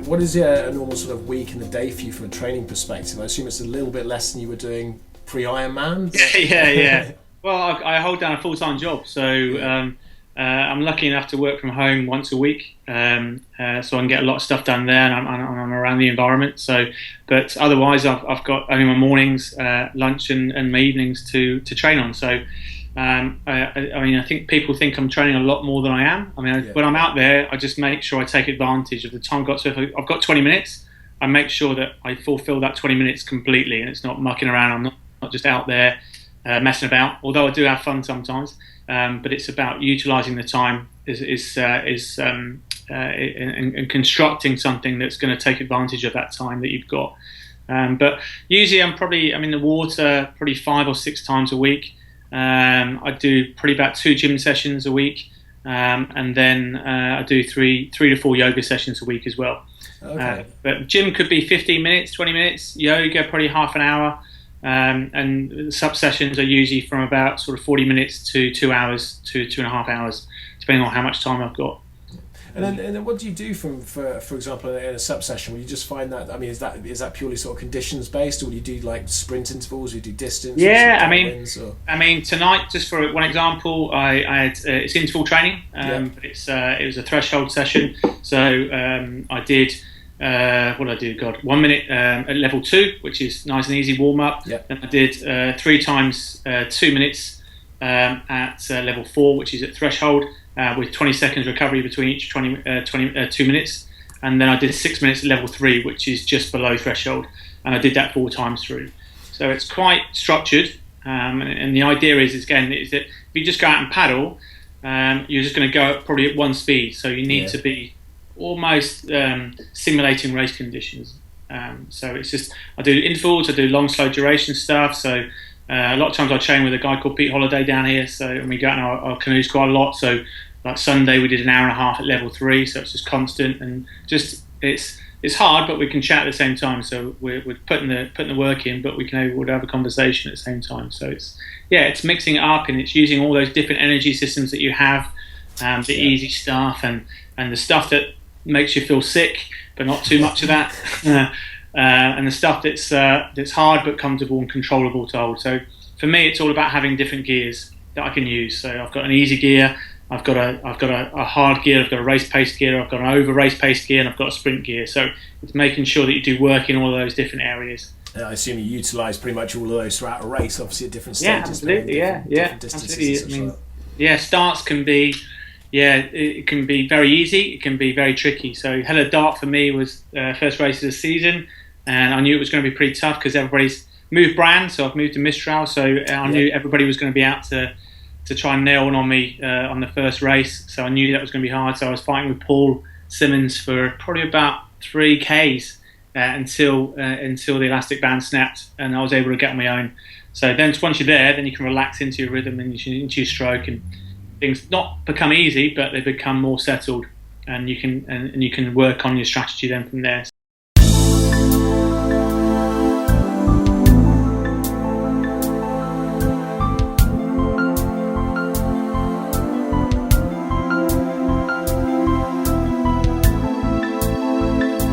what is a normal sort of week in the day for you from a training perspective? I assume it's a little bit less than you were doing pre-Ironman. Yeah. Well, I hold down a full-time job, so I'm lucky enough to work from home once a week, so I can get a lot of stuff done there, and I'm around the environment. So, but otherwise, I've got only my mornings, lunch, and my evenings to train on. So, I think people think I'm training a lot more than I am. When I'm out there, I just make sure I take advantage of the time I've got. So if I've got 20 minutes, I make sure that I fulfill that 20 minutes completely, and it's not mucking around. I'm not just out there messing about. Although I do have fun sometimes, but it's about utilising the time and constructing something that's going to take advantage of that time that you've got. But usually I'm in the water probably 5 or 6 times a week. I do probably about 2 gym sessions a week, and then I do 3 to 4 yoga sessions a week as well. Okay. But gym could be 15 minutes, 20 minutes. Yoga probably half an hour, and sub sessions are usually from about sort of 40 minutes to 2 hours to 2.5 hours, depending on how much time I've got. And then what do you do for example, in a sub session? Will you just find that? Is that purely sort of conditions based, or will you do like sprint intervals? Or you do distance? Yeah, tonight, just for one example, I had it's interval training. But it was a threshold session. So I did what did I do? 1 minute at level 2, which is nice and easy warm up. Yeah. Then I did 3 times 2 minutes at level 4, which is at threshold. With 20 seconds recovery between each 2 minutes, and then I did 6 minutes at level 3, which is just below threshold, and I did that 4 times through. So it's quite structured, and the idea is that if you just go out and paddle, you're just going to go probably at one speed. So you need to be almost simulating race conditions. So it's just I do intervals, I do long, slow duration stuff. So a lot of times I train with a guy called Pete Holiday down here. So and we go out in our canoes quite a lot. So like Sunday we did an hour and a half at level 3. So it's just constant and just it's hard, but we can chat at the same time. So we're putting the work in, but we can able to have a conversation at the same time. So it's mixing it up, and it's using all those different energy systems that you have, the easy stuff and the stuff that makes you feel sick, but not too much of that, and the stuff that's hard but comfortable and controllable to hold. So for me, it's all about having different gears that I can use. So I've got an easy gear, I've got a hard gear, I've got a race pace gear, I've got an over race pace gear, and I've got a sprint gear. So it's making sure that you do work in all of those different areas. I assume you utilise pretty much all of those throughout a race, obviously at different stages. Yeah, absolutely. Different Absolutely. Starts can be, it can be very easy, it can be very tricky. So Hello Dart for me was first race of the season, and I knew it was going to be pretty tough because everybody's moved brand. So I've moved to Mistral, so I knew everybody was going to be out to try and nail one on me on the first race. So I knew that was going to be hard. So I was fighting with Paul Simmons for probably about 3 Ks until the elastic band snapped, and I was able to get on my own. So then once you're there, then you can relax into your rhythm and into your stroke, and things not become easy, but they become more settled, and you can work on your strategy then from there.